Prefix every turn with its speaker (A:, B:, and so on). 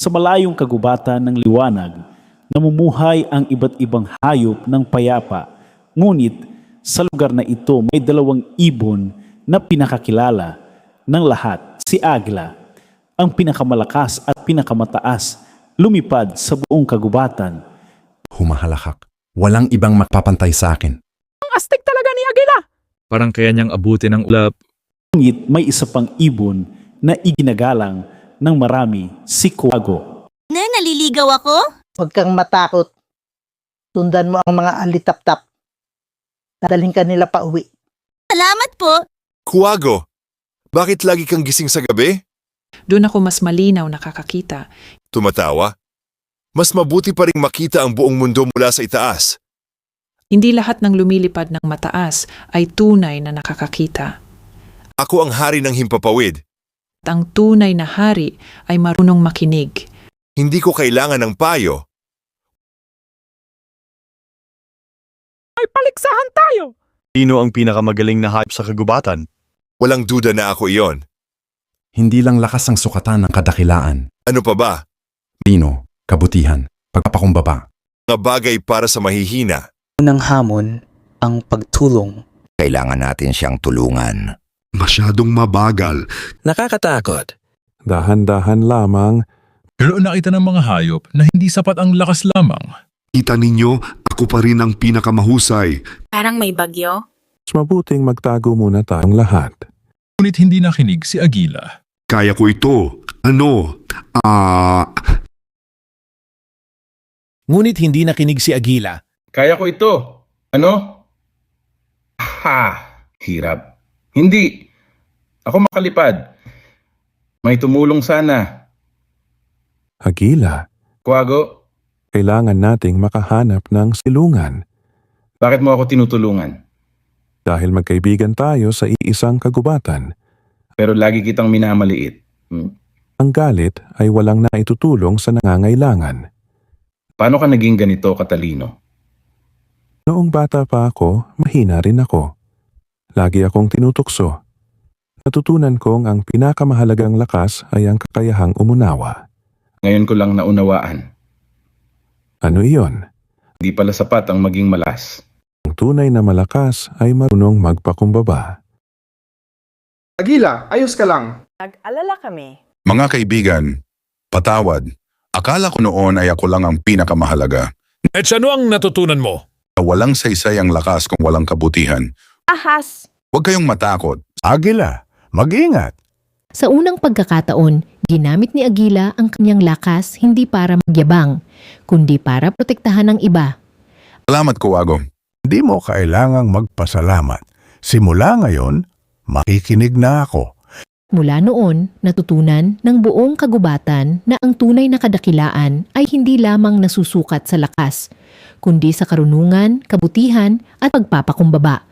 A: Sa malayong kagubatan ng liwanag, namumuhay ang iba't ibang hayop ng payapa. Ngunit sa lugar na ito may dalawang ibon na pinakakilala ng lahat, si Agila, ang pinakamalakas at pinakamataas, lumipad sa buong kagubatan.
B: Humahalakak. Walang ibang magpapantay sa akin.
C: Ang astig talaga ni Agila!
D: Parang kaya niyang abutin ang ulap.
A: Ngunit may isa pang ibon na iginagalang ng marami, si Kuwago.
E: Naliligaw ako?
C: Huwag kang matakot. Sundan mo ang mga alitap-tap. Dadalhin ka nila pa uwi.
E: Salamat po.
F: Kuwago, bakit lagi kang gising sa gabi?
G: Doon ako mas malinaw nakakakita.
F: Tumatawa? Mas mabuti pa ring makita ang buong mundo mula sa itaas.
G: Hindi lahat ng lumilipad ng mataas ay tunay na nakakakita.
F: Ako ang hari ng himpapawid.
G: At ang tunay na hari ay marunong makinig.
F: Hindi ko kailangan ng payo.
C: Ay, paliksahan tayo!
H: Sino ang pinakamagaling na hayop sa kagubatan?
F: Walang duda na ako iyon.
B: Hindi lang lakas ang sukatan ng kadakilaan.
F: Ano pa ba?
B: Lino, kabutihan, pagpapakumbaba.
F: Mga bagay para sa mahihina.
I: Unang hamon, ang pagtulong.
J: Kailangan natin siyang tulungan.
K: Masyadong mabagal.
I: Nakakatakot.
L: Dahan-dahan lamang.
D: Pero nakita ng mga hayop na hindi sapat ang lakas lamang.
K: Kita ninyo, ako pa rin ang pinakamahusay.
E: Parang may bagyo.
L: Mas mabuting magtago muna tayong lahat.
D: Ngunit hindi nakinig si Agila.
K: Kaya ko ito.
M: Ngunit hindi nakinig si Agila.
N: Kaya ko ito. Ano? Ha! Hirap. Hindi. Ako makalipad. May tumulong sana.
L: Agila,
N: Kuwago,
L: kailangan nating makahanap ng silungan.
N: bakit mo ako tinutulungan?
L: Dahil magkaibigan tayo sa iisang kagubatan.
N: Pero lagi kitang minamaliit.
L: Ang galit ay walang naitutulong sa nangangailangan.
N: Paano ka naging ganito katalino?
L: Noong bata pa ako, mahina rin ako. Lagi akong tinutukso. Natutunan kong ang pinakamahalagang lakas ay ang kakayahang umunawa.
N: Ngayon ko lang naunawaan.
L: Ano iyon?
N: Hindi pala sapat ang maging malas.
L: Ang tunay na malakas ay marunong magpakumbaba.
O: Agila, ayos ka lang.
C: Nag-alala kami.
P: Mga kaibigan, patawad. Akala ko noon ay ako lang ang pinakamahalaga.
M: At ano ang natutunan mo?
P: Na walang saysay ang lakas kung walang kabutihan.
C: Ahas!
P: Huwag kayong matakot.
H: Agila, mag-ingat.
Q: Sa unang pagkakataon, ginamit ni Agila ang kanyang lakas hindi para magyabang, kundi para protektahan ang iba.
P: Salamat, Kuwago.
H: Hindi mo kailangang magpasalamat. Simula ngayon, makikinig na ako.
Q: Mula noon, natutunan ng buong kagubatan na ang tunay na kadakilaan ay hindi lamang nasusukat sa lakas, kundi sa karunungan, kabutihan at pagpapakumbaba.